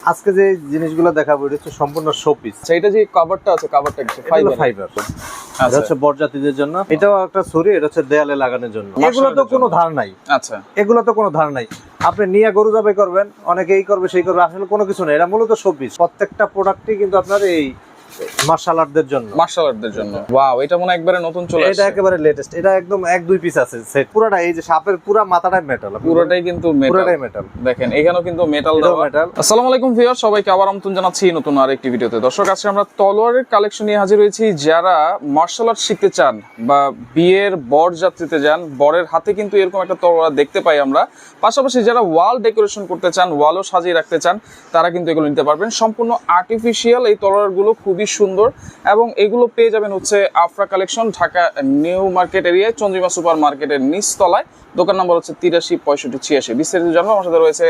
আজকে যে জিনিসগুলো দেখাবো এটা হচ্ছে সম্পূর্ণ শোপিস। এটা যে কভারটা আছে, কভারটা কি ফাইবার। এটা হচ্ছে বরযাত্রীদের জন্য, এটাও একটা ছুরি, এটা হচ্ছে দেয়ালে লাগানোর জন্য। এগুলো তো কোনো ধার নাই। আচ্ছা, এগুলো তো কোনো ধার নাই। আপনি নিয়ে গরু জবাই করবেন, অনেকে এই করবে সেই করবে, আসলে কোনো কিছু নেই। এটা মূলত শোপিস। প্রত্যেকটা প্রোডাক্টই কিন্তু আপনার এই মার্শাল আর্টদের জন্য। ওয়াও, এটা মনে একবারে নতুন চলে আসছে। এটা একেবারে লেটেস্ট। এটা একদম 1-2 পিস আছে সেট। পুরোটা এই যে সাপের পুরো মাথাটাই মেটাল, পুরোটাই কিন্তু মেটাল। দেখেন এখানেও কিন্তু মেটাল দেওয়া। আসসালামু আলাইকুম ভিউয়ার, সবাইকে আবার আমন্ত্রণ জানাচ্ছি নতুন আরেকটি ভিডিওতে। দর্শক, আজকে আমরা তলোয়ারের কালেকশন নিয়ে হাজির হয়েছি। যারা মার্শাল আর্ট শিখতে চান বা বিয়ের বর যাত্রীতে যান, বরের হাতে কিন্তু এরকম একটা তলোয়ার দেখতে পাই আমরা। পাশাপাশি যারা ওয়াল ডেকোরেশন করতে চান, ওয়ালও সাজিয়ে রাখতে চান, তারা কিন্তু এগুলো নিতে পারবেন। সম্পূর্ণ আর্টিফিশিয়াল এই তলোয়ারগুলো, খুবই সুন্দর। এবং এগুলো পেয়ে যাবেন হচ্ছে Afra collection, Dhaka new market এরিয়ায়, চন্দ্রিমা সুপার মার্কেটের নিচতলায়। দোকান নম্বর হচ্ছে 83 65 86। বিস্তারিত জানবো। আমার সাথে রয়েছে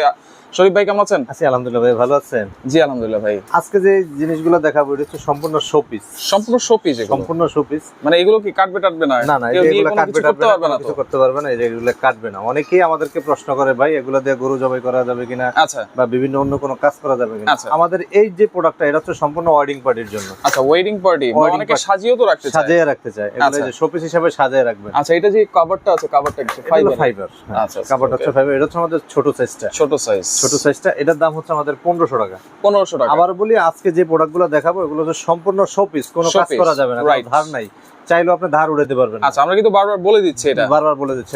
শরীফ ভাই। কেমন আছেন? আছি আলহামদুলিল্লাহ ভাই, ভালো আছেন? জি আলহামদুলিল্লাহ ভাই। আজকে যে জিনিসগুলো দেখাবো এটা হচ্ছে সম্পূর্ণ শোপিস। সম্পূর্ণ শোপিস। মানে এগুলো কি কাটবে টাটবে না? না, এগুলো কাটবে টাটবে না, কিছু করতে পারবে না, এগুলো কাটবে না। অনেকেই আমাদেরকে প্রশ্ন করে, ভাই এগুলো দিয়ে গরু জবাই করা যাবে কিনা, আচ্ছা, বা বিভিন্ন অন্য কোনো কাজ করা যাবে কিনা। আমাদের এই যে প্রোডাক্টটা, এটা হচ্ছে সম্পূর্ণ ওয়েডিং পার্টির জন্য। আচ্ছা, ওয়েডিং পার্টি, অনেকে সাজিয়েও তো রাখতে চায়, সাজিয়ে রাখতে চায়, এগুলো যে শোপিস হিসেবে সাজিয়ে রাখবেন। আচ্ছা, এটা যে কভারটা আছে, কভারটা কি ফাইবার? আচ্ছা, কভারটা হচ্ছে ফাইবার। এটা হচ্ছে আমাদের ছোট সাইজটা। এটার দাম হচ্ছে আমাদের 1500 টাকা। 1500 টাকা। আবার বলি, আজকে যে প্রোডাক্টগুলো দেখাবো এগুলো হচ্ছে সম্পূর্ণ শোপিস, কোনো কাজ করা যাবে না, ধার নাই। চাইলেও আপনি ধার উড়াতে পারবেন। আচ্ছা, আমরা কিন্তু বারবার বলে দিচ্ছি,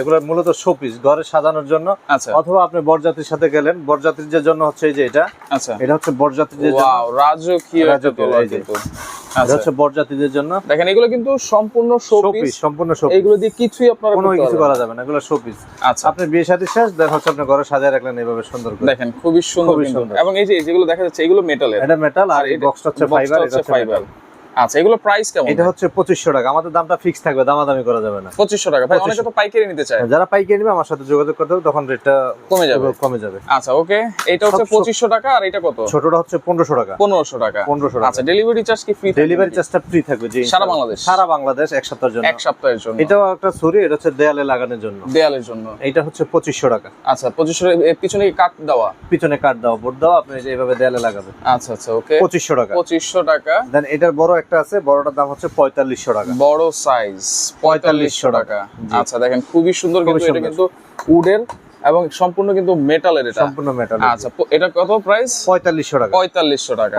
এগুলো মূলত শোপিস, ঘরে সাজানোর জন্য। আচ্ছা, অথবা আপনি বরযাত্রীর সাথে গেলেন, বরযাত্রীদের জন্য হচ্ছে এই যে এটা। আচ্ছা, এটা হচ্ছে বরযাত্রীদের জন্য। ওয়াও, রাজকীয় কিন্তু। এটা হচ্ছে বরযাত্রীদের জন্য। দেখেন এগুলো কিন্তু সম্পূর্ণ শোপিস। এগুলো দিয়ে কিছুই আপনারা কোনো কিছু করা যাবে না, এগুলো শোপিস। আচ্ছা, আপনি বিয়ে শাদী শেষ, দেন হচ্ছে আপনি ঘরে সাজিয়ে রাখলেন এইভাবে সুন্দর করে। দেখেন খুবই সুন্দর। এবং এই যে যেগুলো দেখা যাচ্ছে, এগুলো মেটালের। এটা মেটাল, আর এই বক্সটা হচ্ছে ফাইবার। এটা হচ্ছে ফাইবার। আচ্ছা, এগুলো প্রাইস কেমন? এটা হচ্ছে 2500 টাকা। আমাদের দামটা ফিক্স থাকবে, দামাদামি করা যাবে না। 2500 টাকা। ভাই অনেকে তো পাইকারি নিতে চায়। যারা পাইকারি নেবে আমার সাথে যোগাযোগ করতে হবে, তখন রেটটা কমে যাবে। আচ্ছা, ওকে। এটা হচ্ছে 2500 টাকা, আর এটা কত? ছোটটা হচ্ছে 1500 টাকা। 1500 টাকা। আচ্ছা, ডেলিভারি চার্জ কি ফ্রি? ডেলিভারি চার্জটা ফ্রি থাকবে জি, সারা বাংলাদেশ 1 সপ্তাহের জন্য। 1 সপ্তাহের জন্য। এটাও একটা ছুরি, এটা হচ্ছে দেয়ালে লাগানোর জন্য। এটা হচ্ছে 2500 টাকা। আচ্ছা, 2500 এর পিছনে কাট দেওয়া, পিছনে কাট দেওয়া, বোর্ড দেওয়া, আপনি এইভাবে দেয়ালে লাগাবেন। আচ্ছা, ওকে। 2500 টাকা। 2500 টাকা। দেন এটার বড় একটা আছে, বড়টার দাম হচ্ছে 4500 টাকা। বড় সাইজ 4500 টাকা। আচ্ছা, দেখেন খুবই সুন্দর, কিন্তু এটা কিন্তু উডের এবং সম্পূর্ণ কিন্তু মেটালের। এটা সম্পূর্ণ মেটাল। আচ্ছা, এটা কত প্রাইস? 4500 টাকা। 4500 টাকা।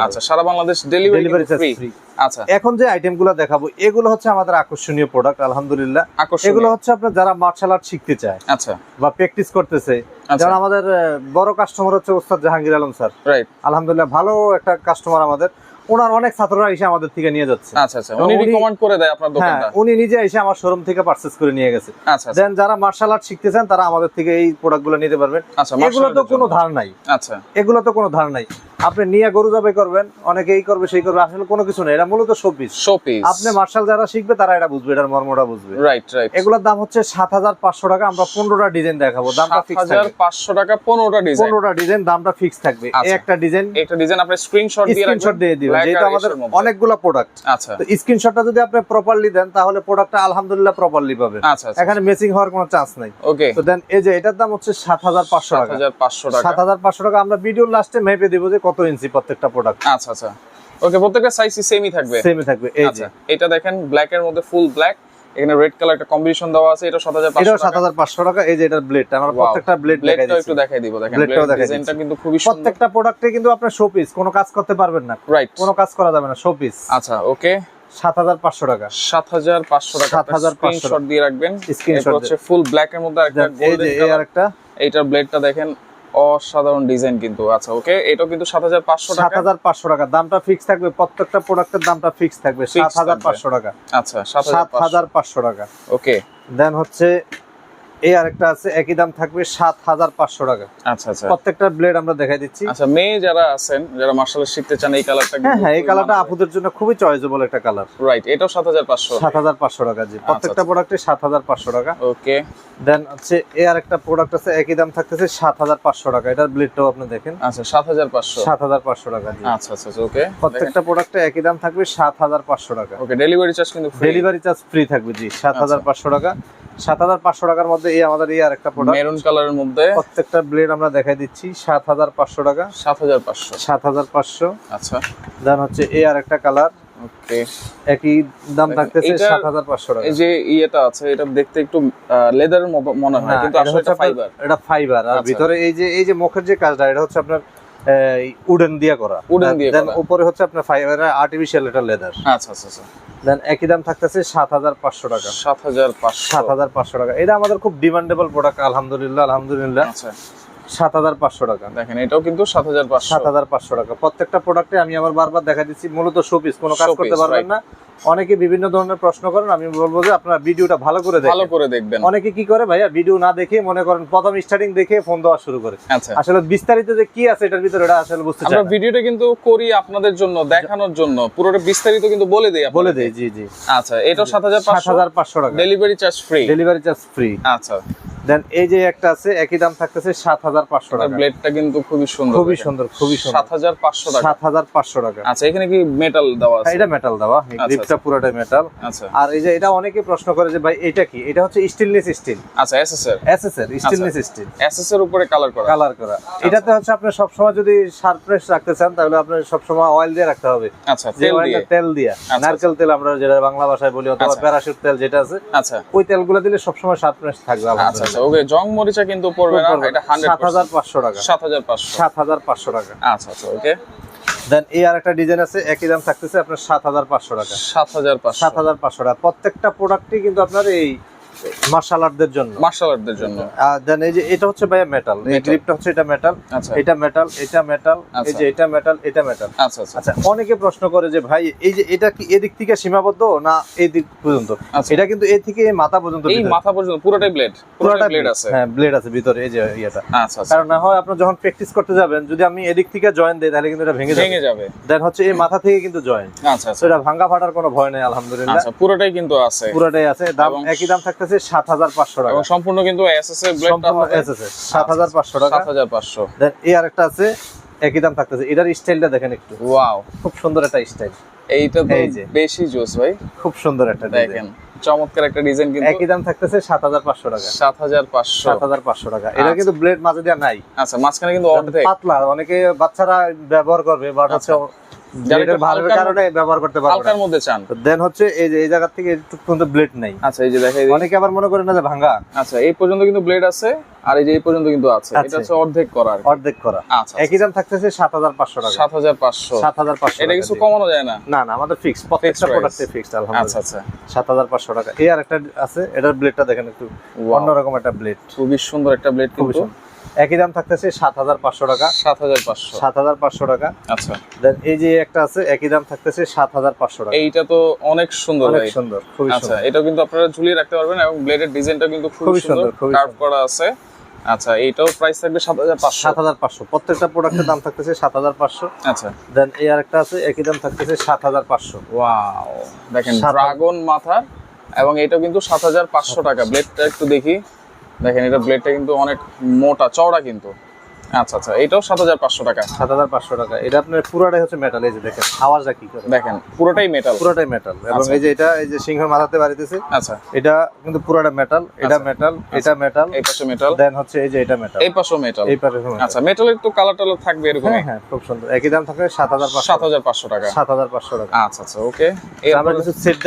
আচ্ছা, সারা বাংলাদেশ ডেলিভারি ফ্রি। ফ্রি। আচ্ছা, এখন যে আইটেমগুলো দেখাবো এগুলো হচ্ছে আমাদের আকর্ষণীয় প্রোডাক্ট, আলহামদুলিল্লাহ। এগুলো হচ্ছে আপনার যারা মার্শাল আর্ট শিখতে চায়, আচ্ছা, বা প্র্যাকটিস করতেছে। যারা আমাদের বড় কাস্টমার হচ্ছে ওস্তাদ জাহাঙ্গীর আলম স্যার, রাইট, আলহামদুলিল্লাহ ভালো একটা কাস্টমার আমাদের। ওনার অনেক ছাত্ররা এসে আমাদের থেকে নিয়ে যাচ্ছে। আচ্ছা, উনি রিকমেন্ড করে দেয় আপনার দোকানটা? হ্যাঁ, উনি নিজে এসে আমার শোরুম থেকে পারচেজ করে নিয়ে গেছে। আচ্ছা, দেন যারা মার্শাল আর্ট শিখতে চান তারা আমাদের থেকে এই প্রোডাক্টগুলো নিতে পারবেন। এগুলো তো কোনো ধার নাই। আচ্ছা, এগুলো তো কোনো ধার নাই। আপনি নিয়ে গরু জবাই করবেন, অনেকে এই করবে সেই করবে, আসলে কোনো কিছু নেই। এটা মূলত শোপিস। আপনি মার্শাল যারা শিখবে তারা এটা বুঝবে, এটার মর্মটা বুঝবে। রাইট। এগুলোর দাম হচ্ছে 7500 টাকা। আমরা 15টা ডিজাইন দেখাবো, দামটা ফিক্স থাকবে। 7500 টাকা 15টা ডিজাইন, দামটা ফিক্স থাকবে। এই একটা ডিজাইন আপনি স্ক্রিনশট দিয়ে দিবেন, যেটা আমাদের অনেকগুলো প্রোডাক্ট। আচ্ছা, তো স্ক্রিনশটটা যদি আপনি প্রপারলি দেন তাহলে প্রোডাক্টটা আলহামদুলিল্লাহ প্রপারলি পাবেন। আচ্ছা, এখানে মেসিং হওয়ার কোনো চান্স নাই। ওকে। তো দেন এই যে এটার দাম হচ্ছে 7500 টাকা। 7500 টাকা। আমরা ভিডিওর লাস্টে মেপে দেব যে কত ইঞ্চি প্রত্যেকটা প্রোডাক্ট। আচ্ছা, ওকে। প্রত্যেকটা সাইজই সেমই থাকবে। এই যে এটা দেখেন ব্ল্যাক এর মধ্যে ফুল ব্ল্যাক, এখানে রেড কালার একটা কম্বিনেশন দেওয়া আছে। এটা 7500 টাকা। এই যে এটার ব্লেডটা আমরা প্রত্যেকটা ব্লেড একটু দেখাই দিব। দেখেন ডিজাইনটা কিন্তু খুবই সুন্দর। প্রত্যেকটা প্রোডাক্টে কিন্তু আপনার শোপিস, কোনো কাজ করতে পারবেন না, রাইট, কোনো কাজ করা যাবে না, শোপিস। আচ্ছা, ওকে। 7500 টাকা। 7500 টাকা। স্ক্রিনশট দিয়ে রাখবেন। স্ক্রিনশট হচ্ছে ফুল ব্ল্যাক এর মধ্যে একটা গোল্ডেন কালার। আরেকটা এইটার ব্লেডটা দেখেন, অসাধারণ ডিজাইন কিন্তু। আচ্ছা, ওকে। এটাও কিন্তু 7500 টাকা। 7500 টাকা দামটা ফিক্স থাকবে। প্রত্যেকটা প্রোডাক্টের দামটা ফিক্স থাকবে 7500 টাকা। আচ্ছা, 7500 টাকা। ওকে। দেন হচ্ছে এই আরেকটা আছে, একই দাম থাকবে 7500 টাকা। আচ্ছা, প্রত্যেকটা ব্লেড আমরা দেখাই দিচ্ছি। আচ্ছা, মেয়ে যারা আছেন, যারা মার্শাল আর্ট শিখতে চান, এই কালারটা হ্যাঁ, এই কালারটা আপুদের জন্য খুবই চয়েজেবল একটা কালার, রাইট। এটাও 7500 টাকা জি। প্রত্যেকটা প্রোডাক্টে 7500 টাকা। ওকে। দেন হচ্ছে এই আরেকটা প্রোডাক্ট আছে, একই দাম থাকতেছে 7500 টাকা। এটার ব্লেডটাও আপনি দেখেন। আচ্ছা, 7500 টাকা জি। আচ্ছা, ওকে। প্রত্যেকটা প্রোডাক্টে একই দাম থাকবে 7500 টাকা। ওকে। ডেলিভারি চার্জ কিন্তু ডেলিভারি চার্জ ফ্রি থাকবে জি, 7500 টাকা। 7,500 টাকার মধ্যে এই আমাদের এই আরেকটা প্রোডাক্ট মেরুন কালারের মধ্যে। প্রত্যেকটা ব্লেড আমরা দেখাই দিচ্ছি 7,500 টাকা। 7,500। 7,500। আচ্ছা, দেন হচ্ছে এই আরেকটা কালার, ওকে, একই দাম থাকতেছে 7,500 টাকা। এই যে ইয়েটা আছে, এটা দেখতে একটু লেদারের মতো মনে হয়, কিন্তু আসলে এটা ফাইবার। এটা ফাইবার, আর ভিতরে এই যে মুখের যে কাজটা, এটা হচ্ছে আপনার উডেন দিয়ে করা। দেন উপরে হচ্ছে আপনার ফাইবারের আর্টিফিশিয়াল এটা লেদার। আচ্ছা আচ্ছা আচ্ছা। দেন একই দাম থাকতেছে 7,500 টাকা। 7,500 টাকা। এটা আমাদের খুব ডিমান্ডেবল প্রোডাক্ট, আলহামদুলিল্লাহ আলহামদুলিল্লাহ। আচ্ছা, 7,500 টাকা। দেখেন এটাও কিন্তু 7,500 টাকা। প্রত্যেকটা প্রোডাক্টে আমি আবার বারবার দেখা দিচ্ছি, মূলত শোপিস, কোনো কাজ করতে পারবেন না। অনেকে বিভিন্ন ধরনের প্রশ্ন করেন, আমি বলবো যে আপনারা ভিডিওটা ভালো করে দেখবেন। অনেকে কি করে ভাইয়া, ভিডিও না দেখে মনে করেন প্রথম স্টার্টিং দেখে ফোন দেওয়া শুরু করে। আচ্ছা, আসলে বিস্তারিত যে কি আছে এটার ভিতরে, এটা আসলে বুঝতে চাই না। আমরা ভিডিওটা কিন্তু করি আপনাদের জন্য, দেখানোর জন্য, পুরোটা বিস্তারিত কিন্তু বলে দেই। জি জি। আচ্ছা, এটাও 7,500 টাকা। Delivery charge free. আচ্ছা, দেন এই যে একটা আছে, একই দাম থাকতেছে 7,500 টাকা। ব্লেডটা কিন্তু খুবই সুন্দর। 7,500 টাকা। 7,500 টাকা। আচ্ছা, এখানে কি মেটাল দেওয়া আছে? এটা মেটাল দেওয়া, গ্রিপটা পুরোটাই মেটাল। আচ্ছা, আর এই যে এটা অনেকে প্রশ্ন করে যে ভাই এটা কি, এটা হচ্ছে স্টেনলেস স্টিল। আচ্ছা, এসএসআর স্টেনলেস স্টিল, এসএসআর উপরে কালার করা। এটাতে হচ্ছে আপনি সব সময় যদি শার্পনেস রাখতে চান, তাহলে আপনি সব সময় অয়েল দিয়ে রাখতে হবে। আচ্ছা, তেল দিয়ে, নারকেল তেল আমরা যেটা বাংলা ভাষায় বলি, অথবা প্যারাশুট তেল যেটা আছে, আচ্ছা, ওই তেলগুলো দিলে সব সময় শার্পনেস থাকবে। আচ্ছা আচ্ছা, ওকে। জং মরিচা কিন্তু পড়বে না, এটা 7,500 টাকা। 7,500 টাকা। আচ্ছা আচ্ছা, ওকে। দেন এই আরেকটা ডিজাইন আছে, একই দাম থাকতেছে আপনার 7,500 টাকা। 7,500 টাকা। প্রত্যেকটা প্রোডাক্টই কিন্তু আপনার এই মার্শাল আর্টদের জন্য। দেন এই যে এটা হচ্ছে ভাইয়া মেটাল, এই গ্রিপটা হচ্ছে এটা মেটাল, এটা মেটাল, এটা মেটাল, এই যে এটা মেটাল, এটা মেটাল। আচ্ছা আচ্ছা। আচ্ছা, অনেকে প্রশ্ন করে যে ভাই এই যে এটা কি এদিক থেকে সীমাবদ্ধ না এই দিক পর্যন্ত? এটা কিন্তু এই থেকে এই মাথা পর্যন্ত, এই মাথা পর্যন্ত পুরোটাই ব্লেড আছে। হ্যাঁ, ব্লেড আছে ভিতরে, এই যে এটা। আচ্ছা আচ্ছা। কারণ না হয় আপনি যখন প্র্যাকটিস করতে যাবেন, যদি আমি এদিক থেকে জয়েন দেই, তাহলে কিন্তু এটা ভেঙে যাবে। দেন হচ্ছে এই মাথা থেকে কিন্তু জয়েন। আচ্ছা আচ্ছা। এটা ভাঙা ফাটার কোনো ভয় নেই, আলহামদুলিল্লাহ। আচ্ছা, পুরোটাই কিন্তু আছে। দাম একই দাম থাকতেছে 7,500 টাকা। এবং সম্পূর্ণ কিন্তু এসএসএর ব্লেডটা হবে। 7,500 টাকা। 7,500। দেন এই আরেকটা আছে, একই দাম থাকতেছে। এটার স্টাইলটা দেখেন একটু, ওয়াও, খুব সুন্দর একটা স্টাইল। এইটা তো বেশি জোস ভাই, খুব সুন্দর একটা দেখেন, চমৎকার একটা ডিজাইন। কিন্তু একই দাম থাকতেছে 7,500 টাকা। 7,500 টাকা। এটা কিন্তু ব্লেড মাঝে দেওয়া নাই। আচ্ছা, মাঝখানে কিন্তু অর্ধেক পাতলা, অনেকে বাচ্চারা ব্যবহার করবে, বাট হচ্ছে ব্লেডের ভালোর কারণে ব্যবহার করতে পারবে না, হালকার মধ্যে চান। দেন হচ্ছে এই যে এই জায়গা থেকে একটু পর্যন্ত ব্লেড নাই। আচ্ছা, এই যে দেখেন, অনেকে আবার মনে করেন না যে ভাঙা। আচ্ছা, এই পর্যন্ত কিন্তু ব্লেড আছে, আর এই যে এই পর্যন্ত কিন্তু আছে। এটা হচ্ছে অর্ধেক করা। আচ্ছা, একই দাম থাকতেছে 7,500 টাকা। 7,500। এটা কিছু কমানো যায় না? না না, আমাদের ফিক্স, প্রত্যেকটা প্রোডাক্টে ফিক্সড, আলহামদুলিল্লাহ। আচ্ছা আচ্ছা, 7,500 টাকা। এই আরেকটা আছে, এটার ব্লেডটা দেখেন একটু অন্যরকম একটা ব্লেড, খুবই সুন্দর একটা ব্লেড কিন্তু। একই দাম থাকতেছে 7,500 টাকা। 7,500 টাকা। আচ্ছা, দেন এই যে একটা আছে, একই দাম থাকতেছে 7,500 টাকা। এইটা তো অনেক সুন্দর, অনেক সুন্দর, খুবই সুন্দর। আচ্ছা, এটা কিন্তু আপনারা ঝুলিয়ে রাখতে পারবেন, এবং ব্লেডের ডিজাইনটা কিন্তু খুবই সুন্দর, কার্ভ করা আছে। আচ্ছা, এইটাও প্রাইস থাকবে 7,500। 7,500। প্রত্যেকটা প্রোডাক্টের দাম থাকতেছে 7,500। আচ্ছা, দেন এই আরেকটা আছে, একই দাম থাকতেছে 7,500। ওয়াও, দেখেন, ড্রাগন মাথা, এবং এটাও কিন্তু 7,500 টাকা। ব্লেডটা একটু দেখি, দেখেন, এটা ব্লেডটা কিন্তু অনেক মোটা চওড়া কিন্তু। আচ্ছা আচ্ছা, এটাও 7,500 টাকা। 7,500 টাকা। এটা আপনার পুরোটাই হচ্ছে মেটাল, এই যে দেখেন আওয়াজটা কি করে, দেখেন, পুরোটাই মেটাল। এবং এই যে এটা, এই যে সিংহের মাথাতে বাড়িতেছে, আচ্ছা, এটা কিন্তু পুরোটা মেটাল, এটা মেটাল, এটা মেটাল, এই পাশে মেটাল, দেন হচ্ছে এই যে এটা মেটাল, এই পাশেও মেটাল, এই পাশে মেটাল। আচ্ছা, মেটালের তো কালার টালার থাকবে এরকম। হ্যাঁ, খুব সুন্দর। একই দাম থাকে 7,500 টাকা। 7,500 টাকা। আচ্ছা আচ্ছা, ওকে। আমরা কিছু সেট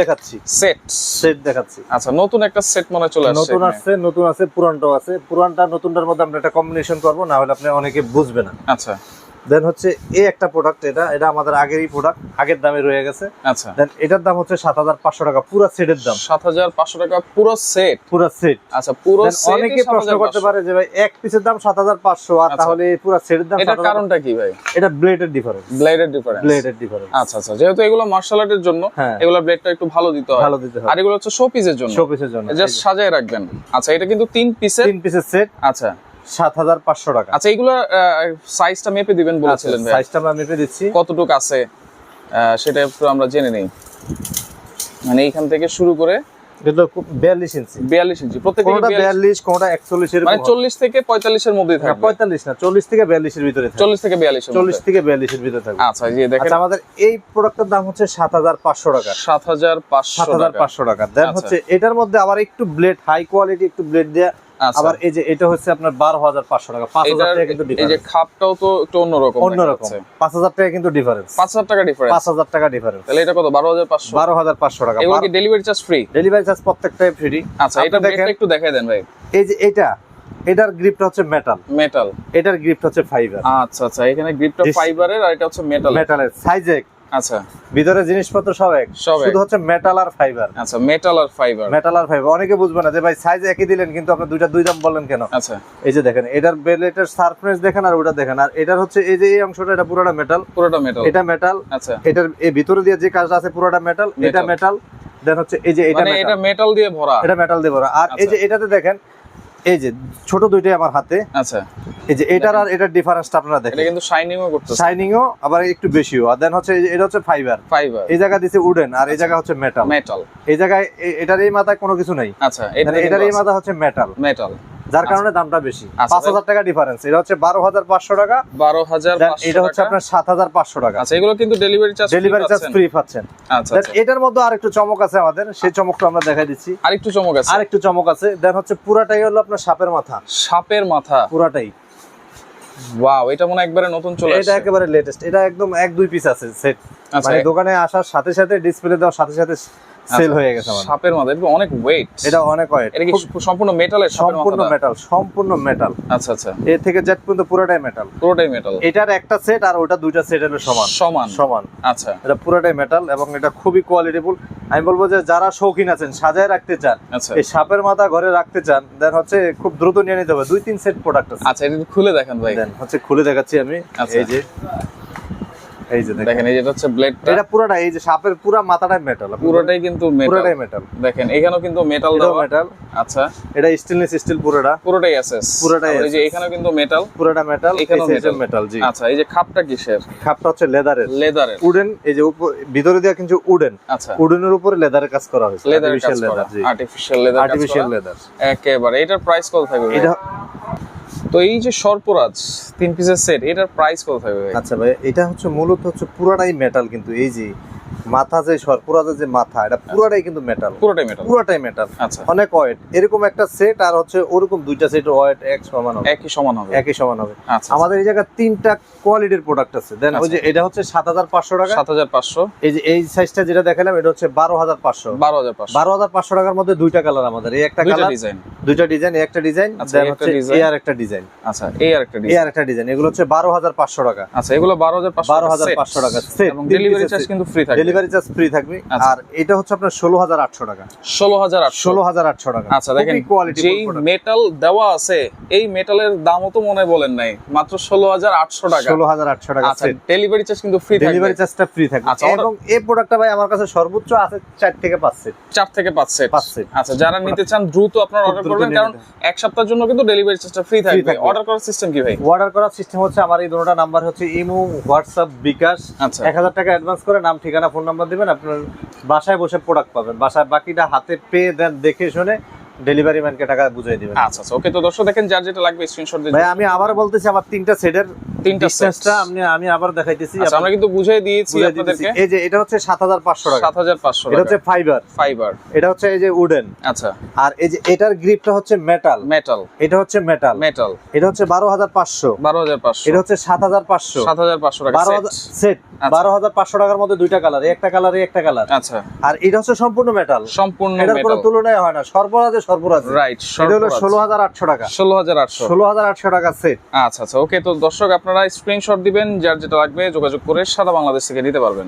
দেখাচ্ছি। আচ্ছা, নতুন একটা সেট মনে চলে আসছে। নতুন আছে, পুরানটাও আছে। পুরানটা নতুনটার মধ্যে আমরা একটা কম্বিনেশন করব, না হলে আপনি অনেকে বুঝবে না। আচ্ছা, দেন হচ্ছে এই একটা প্রোডাক্ট, এটা আমাদের আগেরই প্রোডাক্ট, আগের দামে রয়ে গেছে। আচ্ছা, দেন এটার দাম হচ্ছে 7,500 টাকা, পুরো সেটের দাম 7,500 টাকা, পুরো সেট। আচ্ছা, পুরো সেট। অনেকে প্রশ্ন করতে পারে যে ভাই এক পিসের দাম 7,500, আর তাহলে পুরো সেটের দাম 7,500। এটার কারণটা কি ভাই? এটা ব্লেডের ডিফারেন্স। আচ্ছা আচ্ছা, যেহেতু এগুলো মার্শাল আর্টের জন্য, এগুলো ব্লেডটা একটু ভালো দিতে হয়, আর এগুলো হচ্ছে শো পিসের জন্য, জাস্ট সাজায় রাখবেন। আচ্ছা, এটা কিন্তু 3 পিসের সেট। আচ্ছা, 7,500 টাকা। আচ্ছা, এগুলো সাইজটা মেপে দিবেন বলেছিলেন ভাই, সাইজটা আমরা মেপে দিচ্ছি, কতটুকু আছে সেটা একটু আমরা জেনে নেই। মানে এইখান থেকে শুরু করে কিন্তু 42 ইঞ্চি 42 ইঞ্চি প্রত্যেকটা কোনটা 42 কোনটা 41 এর মানে 40 থেকে 45 এর মধ্যেই থাকবে 45 না 40 থেকে 42 এর ভিতরে থাকবে 40 থেকে 42 এর 40 থেকে 42 এর ভিতরে থাকবে আচ্ছা এই যে দেখেন আচ্ছা আমাদের এই প্রোডাক্টের দাম হচ্ছে 7500 টাকা 7500 টাকা দেন হচ্ছে এটার মধ্যে আবার একটু ব্লেড হাই কোয়ালিটি একটু ব্লেড দেয়া আবার এই যে এটা হচ্ছে আপনার 12500 টাকা 5000 টাকা কিন্তু ডিফারেন্স এই যে খাপটাও তো একটু অন্যরকম 5000 টাকা কিন্তু ডিফারেন্স 5000 টাকা ডিফারেন্স 5000 টাকা ডিফারেন্স তাহলে এটা কত 12500 টাকা এগুলো কি delivery charge free delivery charge প্রত্যেকটাই ফ্রি আচ্ছা এটা দেখেন একটু দেখাই দেন ভাই এই যে এটার গ্রিপটা হচ্ছে মেটাল এটার গ্রিপটা হচ্ছে ফাইবার আচ্ছা আচ্ছা এখানে গ্রিপটা ফাইবারের আর এটা হচ্ছে মেটালের সাইজ এক আচ্ছা ভিতরে জিনিসপত্র সব এক শুধু হচ্ছে মেটাল আর ফাইবার আচ্ছা মেটাল আর ফাইবার অনেকে বুঝবে না যে ভাই সাইজ একই দিলেন কিন্তু আপনি দুই দাম বললেন কেন আচ্ছা এই যে দেখেন এটার বেলেটের সারফেস দেখেন আর ওটা দেখেন আর এটার হচ্ছে এই যে এই অংশটা এটা পুরোটা মেটাল এটা মেটাল আচ্ছা এটার এই ভিতরে দিয়ে যে কাজটা আছে পুরোটা মেটাল এটা মেটাল দেন হচ্ছে এই যে এটা মেটাল দিয়ে ভরা আর এই যে এটাতে দেখেন এই যে ছোট দুইটাই আমার হাতে আচ্ছা এই যে এটার আর এটার ডিফারেন্সটা আপনারা দেখেন এটা কিন্তু শাইনিংও করতেছে শাইনিংও আবার একটু বেশিও আর দেন হচ্ছে এটা হচ্ছে ফাইবার এই জায়গা দিছে উডেন আর এই জায়গা হচ্ছে মেটাল এই জায়গায় এটার এই মাথায় কোনো কিছু নাই আচ্ছা এটার এই মাথা হচ্ছে মেটাল যার কারণে দামটা বেশি 5000 টাকা ডিফারেন্স এটা হচ্ছে 12500 টাকা 12500 এটা হচ্ছে আপনার 7500 টাকা আচ্ছা এগুলো কিন্তু ডেলিভারি চার্জ ফ্রি পাচ্ছেন আচ্ছা এটার মধ্যে আরেকটু চমক আছে আমাদের সেই চমকটা আমরা দেখাই দিচ্ছি আরেকটু চমক আছে দেন হচ্ছে পুরাটাই হলো আপনার সাপের মাথা পুরাটাই ওয়াও এটা মনে একবারে নতুন চলে আসছে এটা একেবারে লেটেস্ট এটা একদম 1-2 পিস আছে সেট মানে দোকানে আসার সাথে সাথে ডিসপ্লে দেওয়ার সাথে সাথে সেল হয়ে গেছে আমাদের সাপের মাথা এটা অনেক ওয়েট এটা অনেক ওয়েট এটা কি সম্পূর্ণ মেটালের সম্পূর্ণ মেটাল আচ্ছা আচ্ছা এ থেকে জেড পর্যন্ত পুরোটাই মেটাল এটার একটা সেট আর ওটা দুইটা সেট হলো সমান আচ্ছা এটা পুরোটাই মেটাল এবং এটা খুবই কোয়ালিটিফুল আমি বলবো যে যারা শৌখিন আছেন সাজায় রাখতে চান এই সাপের মাথা ঘরে রাখতে চান দেন হচ্ছে খুব দ্রুত নিয়ে নিতে হবে 2-3 সেট প্রোডাক্ট আছে আচ্ছা এটা খুলে দেখেন ভাই দেন হচ্ছে খুলে দেখাচ্ছি আমি এই যে দেখেন এই যে হচ্ছে ব্লেডটা এটা পুরোটা এই যে সাপের পুরো মাথাটাই মেটাল পুরোটাই কিন্তু মেটাল দেখেন এখানেও কিন্তু মেটাল দেওয়া মেটাল আচ্ছা এটা স্টেনলেস স্টিল পুরোটাই এসএস এই যে এখানেও কিন্তু মেটাল পুরোটা মেটাল এখানেও মেটাল জি আচ্ছা এই যে খাপটা কিসের খাপটা হচ্ছে লেদারের উডেন এই যে ভিতরে দেয়া কিন্তু উডেন আচ্ছা উডেনের উপরে লেদারের কাজ করা হয়েছে আর্টিফিশিয়াল লেদার একেবারে এটার প্রাইস কত থাকবে এটা তো এই যে সর্পরাজ 3 পিসের সেট এটার প্রাইস কত থাকবে আচ্ছা ভাই এটা হচ্ছে মূলত হচ্ছে পুরোটাই মেটাল কিন্তু এই যে মাথা যে সর্পরাজের যে মাথা এটা পুরোটাই কিন্তু মেটাল পুরোটাই মেটাল আচ্ছা অনেক ওয়েট এরকম একটা সেট আর হচ্ছে ওরকম দুইটা সেট ওয়েট একই সমান হবে আচ্ছা আমাদের এই জায়গা তিনটা কোয়ালিটির প্রোডাক্ট আছে দেন ওই যে এটা হচ্ছে 7500 টাকা 7500 এই যে এই সাইজটা যেটা দেখালাম এটা হচ্ছে 12500 টাকার মধ্যে দুইটা কালার আমাদের এই একটা কালার দুইটা ডিজাইন এই একটা ডিজাইন দেন হচ্ছে এই আর একটা ডিজাইন আচ্ছা এই আর একটা ডিজাইন এগুলো হচ্ছে 12500 টাকা আচ্ছা এগুলো 12500 টাকা সেট এবং ডেলিভারি চার্জ কিন্তু ফ্রি থাকবে ডেলিভারি চার্জ ফ্রি থাকবে আর এটা হচ্ছে আপনার 16800 টাকা 16800 টাকা আচ্ছা দেখেন যেই মেটাল দেওয়া আছে এই মেটালের দামও তো মনে বলেন নাই মাত্র 16800 টাকা 16800 টাকা আচ্ছা ডেলিভারি চার্জ কিন্তু ফ্রি থাকবে ডেলিভারি চার্জটা ফ্রি থাকবে এবং এই প্রোডাক্টটা ভাই আমার কাছে সর্বোচ্চ আছে 4 থেকে 5 সেট আচ্ছা যারা নিতে চান দ্রুত আপনারা অর্ডার করবেন কারণ এক সপ্তাহের জন্য কিন্তু ডেলিভারি চার্জটা ফ্রি থাকবে অর্ডার করার সিস্টেম কি ভাই অর্ডার করার সিস্টেম হচ্ছে আমার এই দুটোটা নাম্বার হচ্ছে ইমো হোয়াটসঅ্যাপ বিকাশ 1000 টাকা অ্যাডভান্স করে নাম ঠিকানা ফোন নাম্বার দিবেন আপনার বাসায় বসে প্রোডাক্ট পাবেন বাসায় বাকিটা হাতে পেয়ে দেন দেখে শুনে ডেলিভারি ম্যানকে টাকা বুঝিয়ে দিবেন আচ্ছা ওকে তো দর্শক দেখেন যার যেটা লাগবে স্ক্রিনশট দিয়ে ভাই আমি আবার বলতেছি আমার তিনটা সেটের ডিসটেন্সটা আমি আবার দেখাইতেছি আচ্ছা আমরা কিন্তু বুঝিয়ে দিয়েছি আপনাদেরকে এই যে এটা হচ্ছে 7500 টাকা 7500 টাকা এটা হচ্ছে ফাইবার এটা হচ্ছে এই যে উডেন আচ্ছা আর এই যে এটার গ্রিপটা হচ্ছে মেটাল এটা হচ্ছে মেটাল এটা হচ্ছে 12500 এটা হচ্ছে 7500 টাকা সেট 12500 টাকার মধ্যে দুইটা কালার একটা কালার আচ্ছা আর এটা হচ্ছে সম্পূর্ণ মেটাল এটার কোনো তুলনায় হয় না সর্বরাজ রাইট এটা হলো 16800 টাকা 16800 টাকা সেট আচ্ছা ওকে তো দর্শক আপনারা স্ক্রিনশট দিবেন যার যেটা লাগবে যোগাযোগ করে সারা বাংলাদেশ থেকে নিতে পারবেন